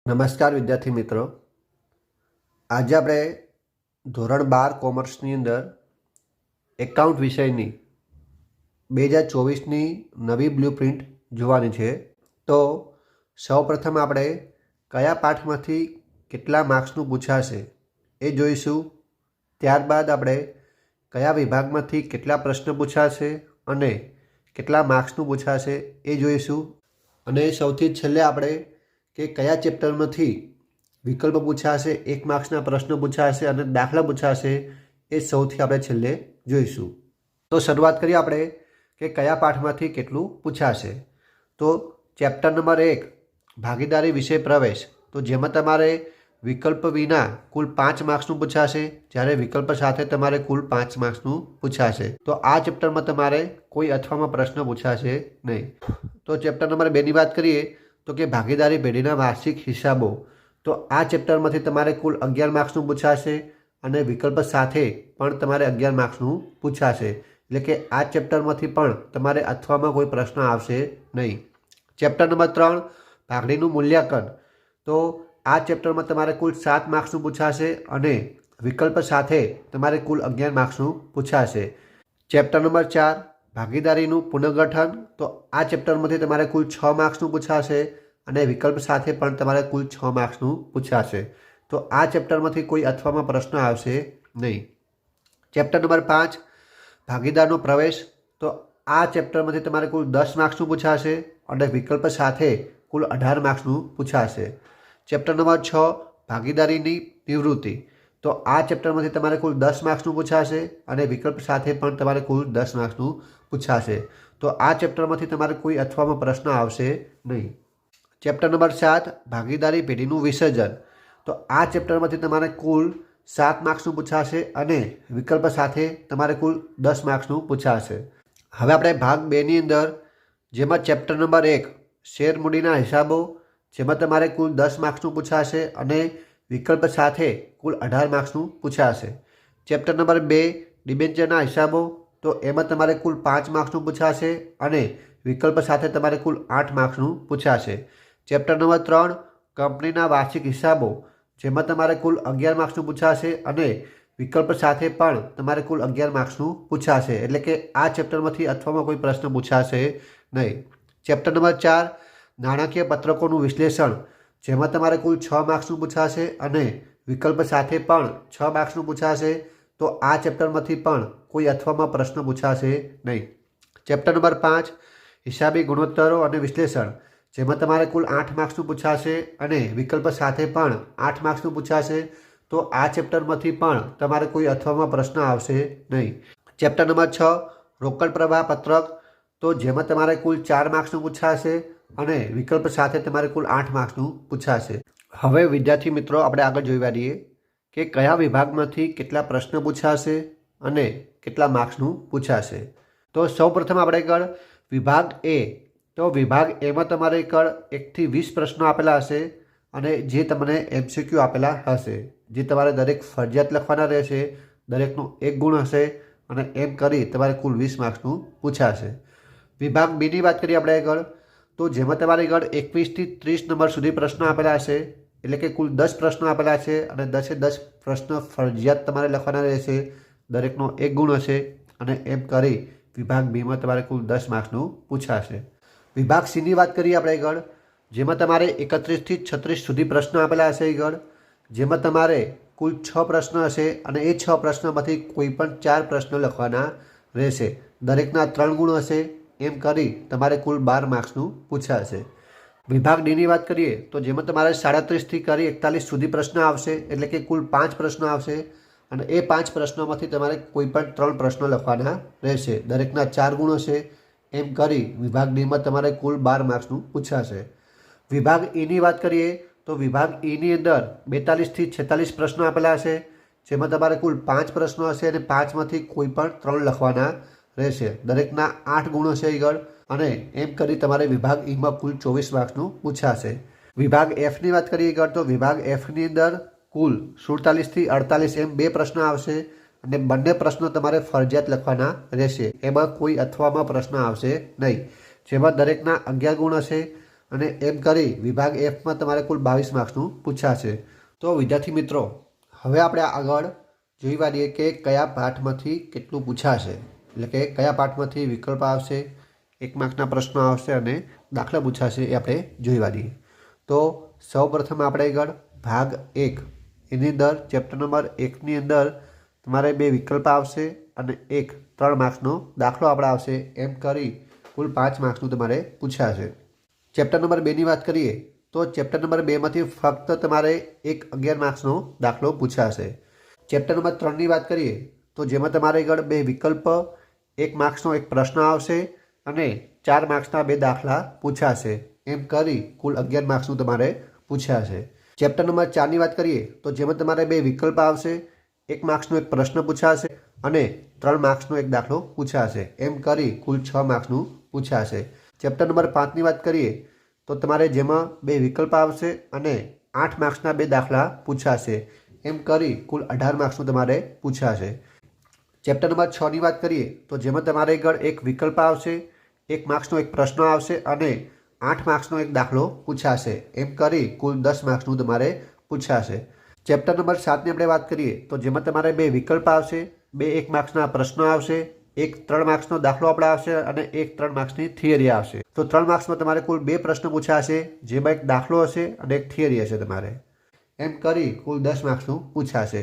નમસ્કાર વિદ્યાર્થી મિત્રો, આજે આપણે ધોરણ 12 કોમર્સની અંદર એકાઉન્ટ વિષયની 2024ની નવી બ્લુપ્રિન્ટ જોવાની છે। તો સૌપ્રથમ આપણે કયા પાઠમાંથી કેટલા માર્ક્સનું પૂછાશે એ જોઈશું। ત્યારબાદ આપણે કયા વિભાગમાંથી કેટલા પ્રશ્ન પૂછાશે અને કેટલા માર્ક્સનું પૂછાશે એ જોઈશું। અને સૌથી છેલ્લે આપણે કે કયા ચેપ્ટરમાંથી વિકલ્પ પૂછાશે, 1 માર્ક્સના પ્રશ્નો પૂછાશે અને દાખલા પૂછાશે એ સૌથી આપણે છેલ્લે જોઈશું। તો શરૂઆત કરીએ આપણે કે કયા પાઠમાંથી કેટલું પૂછાશે। તો ચેપ્ટર નંબર 1 ભાગીદારી વિષય પ્રવેશ, તો જેમાં તમારે વિકલ્પ વિના કુલ 5 માર્ક્સનું પૂછાશે, જ્યારે વિકલ્પ સાથે તમારે કુલ 5 માર્ક્સનું પૂછાશે। તો આ ચેપ્ટરમાં તમારે કોઈ અથવામાં પ્રશ્ન પૂછાશે નહીં। તો ચેપ્ટર નંબર 2ની વાત કરીએ તો કે ભાગીદારી પેઢીના વાર્ષિક હિસાબો, તો આ ચેપ્ટરમાંથી તમારે કુલ 11 માર્ક્સનું પૂછાશે અને વિકલ્પ સાથે પણ તમારે 11 માર્ક્સનું પૂછાશે। એટલે કે આ ચેપ્ટરમાંથી પણ તમારે અથવામાં કોઈ પ્રશ્ન આવશે નહીં। ચેપ્ટર નંબર 3 ભાગડીનું મૂલ્યાંકન, તો આ ચેપ્ટરમાં તમારે કુલ 7 માર્ક્સનું પૂછાશે અને વિકલ્પ સાથે તમારે કુલ 11 માર્ક્સનું પૂછાશે। ચેપ્ટર નંબર 4 ભાગીદારીનું પુનર્ગઠન, તો આ ચેપ્ટરમાંથી તમારે કુલ 6 માર્ક્સનું પૂછાશે અને વિકલ્પ સાથે પણ તમારે કુલ 6 માર્ક્સનું પૂછાશે। તો આ ચેપ્ટરમાંથી કોઈ અથવામાં પ્રશ્ન આવશે નહીં। ચેપ્ટર નંબર 5 ભાગીદારનો પ્રવેશ, તો આ ચેપ્ટરમાંથી તમારે કુલ 10 માર્ક્સનું પૂછાશે અને વિકલ્પ સાથે કુલ 18 માર્ક્સનું પૂછાશે। ચેપ્ટર નંબર 6 ભાગીદારીની નિવૃત્તિ, તો આ ચેપ્ટરમાંથી તમારે કુલ 10 માર્ક્સનું પૂછાશે અને વિકલ્પ સાથે પણ તમારે કુલ 10 માર્ક્સનું પૂછાશે। તો આ ચેપ્ટરમાંથી તમારે કોઈ અથવામાં પ્રશ્ન આવશે નહીં। ચેપ્ટર નંબર 7 ભાગીદારી પેઢીનું વિસર્જન, તો આ ચેપ્ટરમાંથી તમારે કુલ 7 માર્ક્સનું પૂછાશે અને વિકલ્પ સાથે તમારે કુલ 10 માર્ક્સનું પૂછાશે। હવે આપણે ભાગ 2ની અંદર જેમાં ચેપ્ટર નંબર 1 શેર મૂડીના હિસાબો, જેમાં તમારે કુલ 10 માર્ક્સનું પૂછાશે અને વિકલ્પ સાથે કુલ 18 માર્ક્સનું પૂછાશે। ચેપ્ટર નંબર 2 ડિબેન્ચરના હિસાબો, તો એમાં તમારે કુલ 5 માર્ક્સનું પૂછાશે અને વિકલ્પ સાથે તમારે કુલ 8 માર્ક્સનું પૂછાશે। ચેપ્ટર નંબર 3 કંપનીના વાર્ષિક હિસાબો, જેમાં તમારે કુલ 11 માર્ક્સનું પૂછાશે અને વિકલ્પ સાથે પણ તમારે કુલ 11 માર્ક્સનું પૂછાશે। એટલે કે આ ચેપ્ટરમાંથી અથવામાં કોઈ પ્રશ્ન પૂછાશે નહીં। ચેપ્ટર નંબર 4 નાણાકીય પત્રકોનું વિશ્લેષણ, જેમાં તમારે કુલ 6 માર્ક્સનું પૂછાશે અને વિકલ્પ સાથે પણ 6 માર્ક્સનું પૂછાશે। તો આ ચેપ્ટરમાંથી પણ કોઈ અથવામાં પ્રશ્ન પૂછાશે નહીં। ચેપ્ટર નંબર 5 હિસાબી ગુણોત્તરો અને વિશ્લેષણ, જેમાં તમારે કુલ 8 માર્ક્સનું પૂછાશે અને વિકલ્પ સાથે પણ 8 માર્ક્સનું પૂછાશે। તો આ ચેપ્ટરમાંથી પણ તમારે કોઈ અથવામાં પ્રશ્ન આવશે નહીં। ચેપ્ટર નંબર 6 રોકડ પ્રવાહ પત્રક, તો જેમાં તમારે કુલ 4 માર્ક્સનું પૂછાશે અને વિકલ્પ સાથે તમારે કુલ 8 માર્ક્સનું પૂછાશે। હવે વિદ્યાર્થી મિત્રો, આપણે આગળ જોઈ વાળીએ કે કયા વિભાગમાંથી કેટલા પ્રશ્ન પૂછાશે અને કેટલા માર્ક્સનું પૂછાશે। તો સૌપ્રથમ આપણે આગળ વિભાગ એ, તો વિભાગ એમાં તમારે આગળ 1 થી 20 પ્રશ્નો આપેલા હશે અને જે તમને MCQ આપેલા હશે, જે તમારે દરેક ફરજિયાત લખવાના રહેશે, દરેકનો 1 ગુણ હશે અને એમ કરી તમારે કુલ 20 માર્ક્સનું પૂછાશે। વિભાગ બીની વાત કરીએ આપણે આગળ, તો જેમાં તમારે આગળ 21 થી 30 નંબર સુધી પ્રશ્નો આપેલા હશે, એટલે કે કુલ 10 પ્રશ્નો આપેલા છે અને 10 પ્રશ્ન ફરજિયાત તમારે લખવાના રહેશે, દરેકનો 1 ગુણ હશે અને એમ કરી વિભાગ બીમાં તમારે કુલ 10 માર્ક્સનું પૂછાશે। વિભાગ સીની વાત કરીએ આપણે આગળ, જેમાં તમારે 31 થી 36 સુધી પ્રશ્નો આપેલા હશે આગળ, જેમાં તમારે કુલ 6 પ્રશ્ન હશે અને એ 6 પ્રશ્નોમાંથી કોઈ પણ 4 પ્રશ્ન લખવાના રહેશે, દરેકના 3 ગુણ હશે, એમ કરી તમારે કુલ 12 માર્ક્સનું પૂછાશે। વિભાગ ડીની વાત કરીએ તો જેમાં તમારે 37 થી કરી 41 સુધી પ્રશ્ન આવશે, એટલે કે કુલ 5 પ્રશ્નો આવશે અને એ 5 પ્રશ્નોમાંથી તમારે કોઈ પણ 3 પ્રશ્નો લખવાના રહેશે, દરેકના 4 ગુણ હશે, એમ કરી વિભાગ ડીમાં તમારે કુલ 12 માર્ક્સનું પૂછાશે। વિભાગ ઈની વાત કરીએ તો વિભાગ ઈની અંદર 42 થી 46 પ્રશ્નો આપેલા હશે, જેમાં તમારે કુલ 5 પ્રશ્નો હશે અને 5માંથી કોઈ પણ 3 લખવાના રહેશે, દરેકના 8 ગુણ હશે આગળ અને એમ કરી તમારે વિભાગ ઈમાં કુલ 24 માર્ક્સનું પૂછાશે। વિભાગ એફની વાત કરીએ આગળ, તો વિભાગ એફની અંદર કુલ 47 થી 48 એમ 2 પ્રશ્નો આવશે અને બંને પ્રશ્નો તમારે ફરજિયાત લખવાના રહેશે, એમાં કોઈ અથવામાં પ્રશ્ન આવશે નહીં, જેમાં દરેકના 11 ગુણ હશે અને એમ કરી વિભાગ એફમાં તમારે કુલ 22 માર્ક્સનું પૂછાશે। તો વિદ્યાર્થી મિત્રો, હવે આપણે આગળ જોઈ વાળીએ કે કયા પાઠમાંથી કેટલું પૂછાશે, એટલે કે કયા પાઠમાંથી વિકલ્પ આવશે, 1 માર્ક્સના પ્રશ્નો આવશે અને દાખલા પૂછાશે એ આપણે જોઈ વાળીએ। તો સૌપ્રથમ આપણે આગળ ભાગ 1 એની અંદર ચેપ્ટર નંબર 1ની અંદર તમારે 2 વિકલ્પ આવશે અને 3 માર્ક્સનો દાખલો આપણે આવશે, એમ કરી કુલ 5 માર્ક્સનું તમારે પૂછાશે। ચેપ્ટર નંબર 2ની વાત કરીએ તો ચેપ્ટર નંબર 2માંથી ફક્ત તમારે 11 માર્ક્સનો દાખલો પૂછાશે। ચેપ્ટર નંબર 3ની વાત કરીએ તો જેમાં તમારે આગળ 2 વિકલ્પ, 1 માર્ક્સનો 1 પ્રશ્ન આવશે અને 4 માર્ક્સના 2 દાખલા પૂછાશે, એમ કરી કુલ 11 માર્ક્સનું તમારે પૂછાશે। ચેપ્ટર નંબર 4ની વાત કરીએ તો જેમાં તમારે 2 વિકલ્પ આવશે, 1 માર્ક્સનો 1 પ્રશ્ન પૂછાશે અને 3 માર્ક્સનો 1 દાખલો પૂછાશે, એમ કરી કુલ 6 માર્ક્સનું પૂછાશે। ચેપ્ટર નંબર 5ની વાત કરીએ તો તમારે જેમાં 2 વિકલ્પ આવશે અને 8 માર્ક્સના 2 દાખલા પૂછાશે, એમ કરી કુલ 18 માર્ક્સનું તમારે પૂછાશે। ચેપ્ટર નંબર 6ની વાત કરીએ તો જેમાં તમારે આગળ 1 વિકલ્પ આવશે, 1 માર્ક્સનો 1 પ્રશ્ન આવશે અને 8 માર્ક્સનો 1 દાખલો પૂછાશે, એમ કરી કુલ 10 માર્ક્સનું તમારે પૂછાશે। ચેપ્ટર નંબર 7ની આપણે વાત કરીએ તો જેમાં તમારે 2 વિકલ્પ આવશે, 2 1 માર્ક્સના પ્રશ્નો આવશે, 1 3 માર્ક્સનો દાખલો આપણે આવશે અને 1 3 માર્ક્સની થિયરી આવશે। તો 3 માર્ક્સમાં તમારે કુલ 2 પ્રશ્ન પૂછાશે, જેમાં 1 દાખલો હશે અને 1 થિયરી હશે તમારે, એમ કરી કુલ 10 માર્ક્સનું પૂછાશે।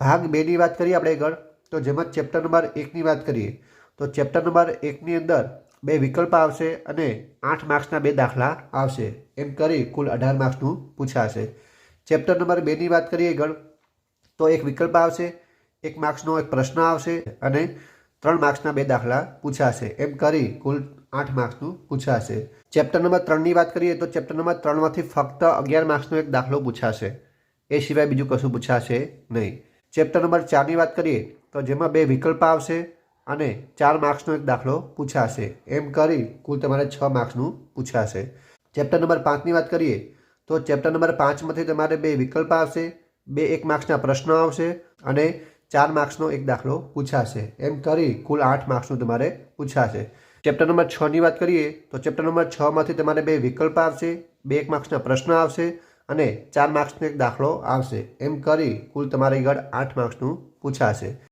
ભાગ 2ની વાત કરીએ આપણે આગળ તો જેમાં ચેપ્ટર નંબર 1ની વાત કરીએ તો ચેપ્ટર નંબર 1ની અંદર 2 વિકલ્પ આવશે અને 8 માર્ક્સના 2 દાખલા આવશે, એમ કરી કુલ 18 માર્ક્સનું પૂછાશે। ચેપ્ટર નંબર 2ની વાત કરીએ આગળ તો 1 વિકલ્પ આવશે, 1 માર્ક્સનો 1 પ્રશ્ન આવશે અને 3 માર્ક્સના 2 દાખલા પૂછાશે, એમ કરી કુલ 8 માર્ક્સનું પૂછાશે। ચેપ્ટર નંબર 3ની વાત કરીએ તો ચેપ્ટર નંબર 3માંથી ફક્ત 11 માર્ક્સનો 1 દાખલો પૂછાશે, એ સિવાય બીજું કશું પૂછાશે નહીં। ચેપ્ટર નંબર 4ની વાત કરીએ તો જેમાં 2 વિકલ્પ આવશે અને 4 માર્ક્સનો 1 દાખલો પૂછાશે, એમ કરી કુલ તમારે 6 માર્ક્સનું પૂછાશે। ચેપ્ટર નંબર 5ની વાત કરીએ તો ચેપ્ટર નંબર 5માંથી તમારે 2 વિકલ્પ આવશે, 2 1 માર્ક્સના પ્રશ્નો આવશે અને 4 માર્ક્સનો 1 દાખલો પૂછાશે, એમ કરી કુલ 8 માર્ક્સનું તમારે પૂછાશે। ચેપ્ટર નંબર 6ની વાત કરીએ તો ચેપ્ટર નંબર 6માંથી તમારે 2 વિકલ્પ આવશે, 2 1 માર્ક્સના પ્રશ્ન આવશે અને 4 માર્ક્સનો 1 દાખલો આવશે, એમ કરી કુલ તમારે આગળ 8 માર્ક્સનું પૂછાશે।